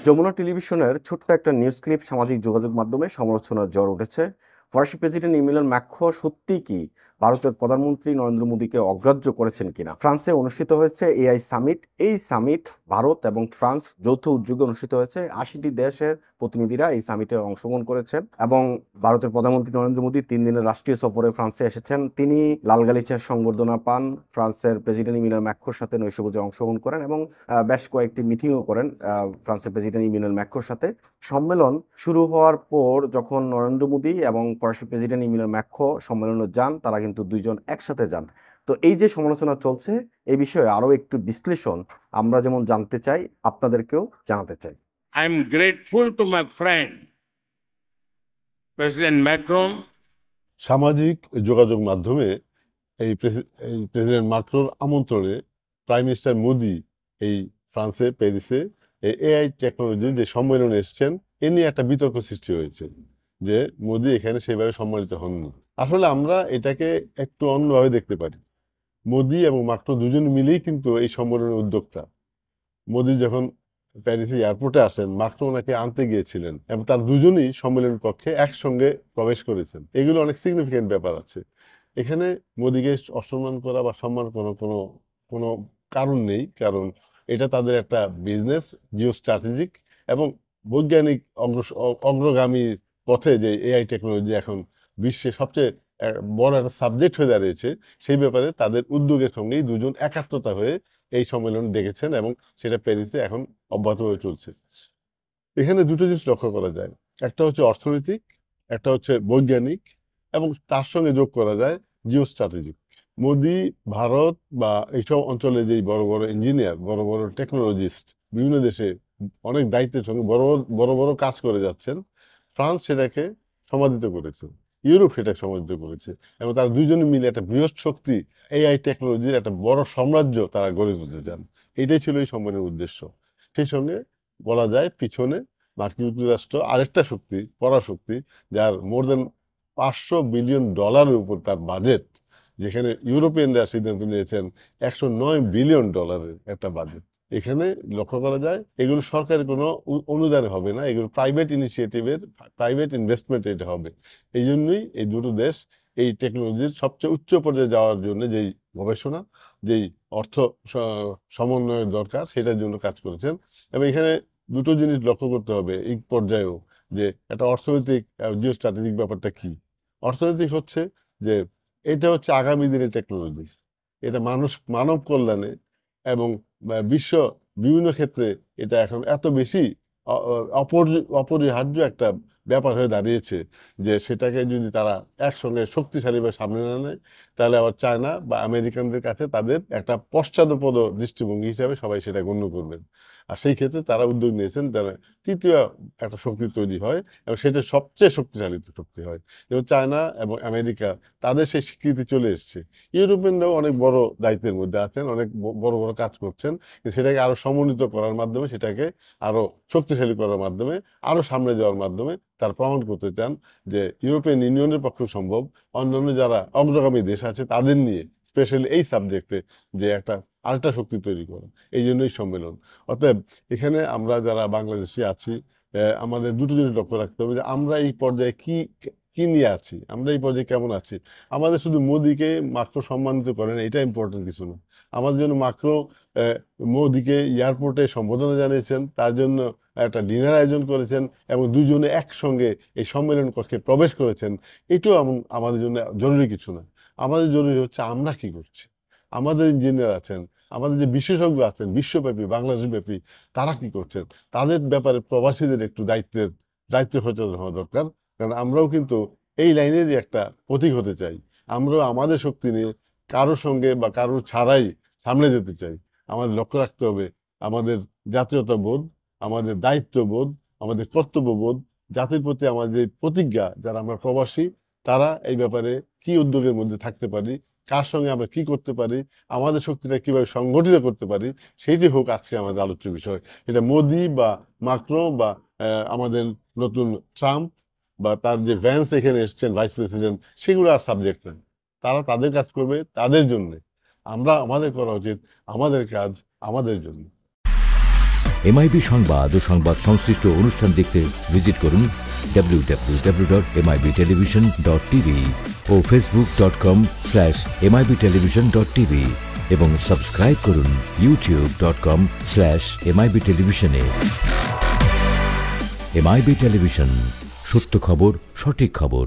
যমুনা টেলিভিশনের ছোট্ট একটা নিউজ ক্লিপ সামাজিক যোগাযোগ মাধ্যমে সমালোচনার ঝড় উঠেছে। ফরাসি প্রেসিডেন্ট ইমানুয়েল ম্যাক্রোঁ সত্যি কি ভারতের প্রধানমন্ত্রী নরেন্দ্র মোদীকে অগ্রাহ্য করেছেন কিনা? ফ্রান্সে অনুষ্ঠিত হয়েছে এআই সামিট। এই সামিট ভারত এবং ফ্রান্স যৌথ উদ্যোগে অনুষ্ঠিত হয়েছে। ৮০টি দেশের প্রতিনিধিরা এই সামিটে অংশগ্রহণ করেছেন এবং ভারতের প্রধানমন্ত্রী নরেন্দ্র মোদী ৩ দিনের রাষ্ট্রীয় সফরে ফ্রান্সে এসেছেন। তিনি লাল গালিচার সংবর্ধনা পান, ফ্রান্সের প্রেসিডেন্ট ইমানুয়েল ম্যাক্রোঁর সাথে নৈশভোজে অংশগ্রহণ করেন এবং বেশ কয়েকটি মিটিংও করেন ফ্রান্সের প্রেসিডেন্ট ইমানুয়েল ম্যাক্রোঁর সাথে। সম্মেলন শুরু হওয়ার পর যখন নরেন্দ্র মোদী এবং ফরাসি প্রেসিডেন্ট ইমানুয়েল ম্যাক্রোঁ সম্মেলনে যান, তারা কিন্তু দুইজন একসাথে যান। তো এই যে সমালোচনা চলছে, এই বিষয়ে আরো একটু বিশ্লেষণ আমরা যেমন জানতে চাই, আপনাদেরকেও জানাতে চাই। I am grateful to my friend President Macron. সামাজিক যোগাযোগ মাধ্যমে এই প্রেসিডেন্ট ম্যাক্রোর আমন্ত্রণে প্রাইম মিনিস্টার মোদি এই ফ্রান্সে প্যারিসে এআই টেকনোলজির যে সম্মেলনে এসেছেন, এ নিয়ে একটা বিতর্ক সৃষ্টি হয়েছে যে মোদি এখানে সেভাবে সম্মানিত হননি। আসলে আমরা এটাকে একটু অন্যভাবে দেখতে পারি। মোদি এবং ম্যাক্রো দুজন মিলেই কিন্তু এই সম্মেলনের উদ্যোক্তা। মোদি যখন প্যারিসে এয়ারপোর্টে আসেন, ম্যাক্রো ওনাকে আনতে গিয়েছিলেন এবং তার দুজনই সম্মেলন কক্ষে একসঙ্গে প্রবেশ করেছেন। এগুলো অনেক সিগনিফিকেন্ট ব্যাপার আছে। এখানে মোদিকে অসম্মান করা বা সম্মান করার কোনো কারণ নেই, কারণ এটা তাদের একটা বিজনেস, জিও স্ট্র্যাটেজিক এবং বৈজ্ঞানিক অগ্রগামী পথে যে এআই টেকনোলজি এখন বিশ্বে সবচেয়ে বড় একটা সাবজেক্ট হয়ে দাঁড়িয়েছে, সেই ব্যাপারে তাদের উদ্যোগের সঙ্গেই দুজন একাত্মতা হয়ে এই সম্মেলন দেখেছেন এবং সেটা প্যারিসে এখন অব্যাহতভাবে চলছে। এখানে দুটো জিনিস লক্ষ্য করা যায়, একটা হচ্ছে অর্থনৈতিক, একটা হচ্ছে বৈজ্ঞানিক এবং তার সঙ্গে যোগ করা যায় জিও স্ট্র্যাটেজিক। মোদি ভারত বা এইসব অঞ্চলে যেই বড় বড় ইঞ্জিনিয়ার, বড় বড় টেকনোলজিস্ট বিভিন্ন দেশে অনেক দায়িত্বের সঙ্গে বড় বড় কাজ করে যাচ্ছেন, ফ্রান্স সেটাকে সমাদিত করেছে, ইউরোপ সেটাকে সমাদিত করেছে এবং তারা দুইজনে মিলে একটা বৃহৎ শক্তি, এআই টেকনোলজির একটা বড় সাম্রাজ্য তারা গড়ে তুলতে চান। এটাই ছিল এই সম্মেলনের উদ্দেশ্য। সেই সঙ্গে বলা যায় পিছনে মার্কিন যুক্তরাষ্ট্র আরেকটা শক্তি, পরাশক্তি, যার মোর দেন $500 বিলিয়ন উপর তার বাজেট, যেখানে ইউরোপিয়ানরা সিদ্ধান্ত নিয়েছেন $109 বিলিয়ন একটা বাজেট। এখানে লক্ষ্য করা যায় এগুলো সরকারের কোনো অনুদানে হবে না, এগুলো প্রাইভেট ইনিশিয়েটিভের, প্রাইভেট ইনভেস্টমেন্ট এটা হবে। এই জন্যই এই দুটো দেশ এই টেকনোলজির সবচেয়ে উচ্চ পর্যায়ে যাওয়ার জন্য যেই গবেষণা, যেই অর্থ সমন্বয়ের দরকার, সেটার জন্য কাজ করেছেন। এবং এখানে দুটো জিনিস লক্ষ্য করতে হবে এই পর্যায়েও, যে একটা অর্থনৈতিক জিও স্ট্র্যাটেজিক ব্যাপারটা কি। অর্থনৈতিক হচ্ছে যে এটা হচ্ছে আগামী দিনের টেকনোলজি, এটা মানব কল্যাণে এবং বিশ্ব বিভিন্ন ক্ষেত্রে এটা এখন এত বেশি অপরিহার্য একটা ব্যাপার হয়ে দাঁড়িয়েছে যে সেটাকে যদি তারা একসঙ্গে শক্তিশালীভাবে সামনে না নেয়, তাহলে আবার চায়না বা আমেরিকানদের কাছে তাদের একটা পশ্চাৎপদ দৃষ্টিভঙ্গি হিসাবে সবাই সেটা গণ্য করবেন। আর সেই ক্ষেত্রে তারা উদ্যোগ নিয়েছেন যেন তৃতীয় একটা শক্তি তৈরি হয় এবং সেটা সবচেয়ে শক্তিশালী শক্তি হয়। যেমন চায়না এবং আমেরিকা, তাদের সেই স্বীকৃতি চলে এসছে। ইউরোপিয়ানরাও অনেক বড় দায়িত্বের মধ্যে আছেন, অনেক বড় বড় কাজ করছেন, সেটাকে আরো সমন্বিত করার মাধ্যমে, সেটাকে আরো শক্তিশালী করার মাধ্যমে, আরো সামনে যাওয়ার মাধ্যমে তারা প্রমাণ করতে চান যে ইউরোপিয়ান ইউনিয়নের পক্ষে সম্ভব অন্যান্য যারা অগ্রগামী দেশ আছে তাদের নিয়ে স্পেশালি এই সাবজেক্টে যে একটা আরেকটা শক্তি তৈরি করা। এই জন্যই সম্মেলন। অতএব এখানে আমরা যারা বাংলাদেশি আছি, আমাদের দুটো জিনিস লক্ষ্য রাখতে হবে যে আমরা এই পর্যায়ে কি নিয়ে আছি, আমরা এই পর্যায়ে কেমন আছি। আমাদের শুধু মোদিকে মাত্র সম্মানিত করেন এটা ইম্পর্টেন্ট কিছু না, আমাদের জন্য মাত্র মোদিকে এয়ারপোর্টে সম্বোধনা জানিয়েছেন, তার জন্য একটা ডিনার আয়োজন করেছেন এবং দুজনে একসঙ্গে এই সম্মেলন কক্ষে প্রবেশ করেছেন, এটাও আমাদের জন্য জরুরি কিছু না। আমাদের জরুরি হচ্ছে আমরা কি করছি, আমাদের ইঞ্জিনিয়ার আছেন, আমাদের যে বিশেষজ্ঞ আছেন বিশ্বব্যাপী, বাংলাদেশব্যাপী, তারা কি করছেন, তাদের ব্যাপারে প্রবাসীদের একটু দায়িত্ব সচেতন হওয়া দরকার। কারণ আমরাও কিন্তু এই লাইনেরই একটা প্রতীক হতে চাই। আমরাও আমাদের শক্তি নিয়ে কারোর সঙ্গে বা কারোর ছাড়াই সামনে যেতে চাই। আমাদের লক্ষ্য রাখতে হবে আমাদের জাতীয়তাবোধ, আমাদের দায়িত্ববোধ, আমাদের কর্তব্যবোধ, জাতির প্রতি আমাদের প্রতিজ্ঞা, যারা আমরা প্রবাসী তারা এই ব্যাপারে কি উদ্যোগের মধ্যে থাকতে পারি, কার সঙ্গে আমরা কি করতে পারি, আমাদের শক্তিটা কিভাবে সংগঠিত করতে পারি, সেইটি হোক আজকে আমাদের আলোচ্য বিষয়। এটা মোদি বা মাক্রো বা আমাদের নতুন ট্রাম্প বা তার যে ভ্যান্স এখানে এসছেন ভাইস প্রেসিডেন্ট, সেগুলো আর সাবজেক্ট না। তারা তাদের কাজ করবে তাদের জন্য, আমরা আমাদের করা উচিত আমাদের কাজ আমাদের জন্য। এমআইবি সংবাদ ও সংবাদ সংশ্লিষ্ট অনুষ্ঠান দেখতে ভিজিট করুন www.mibtelevision.tv ও facebook.com/mibtelevision.tv এবং সাবস্ক্রাইব করুন youtube.com/mibtelevision এ। এমআইবি টেলিভিশন, সত্য খবর, সঠিক খবর।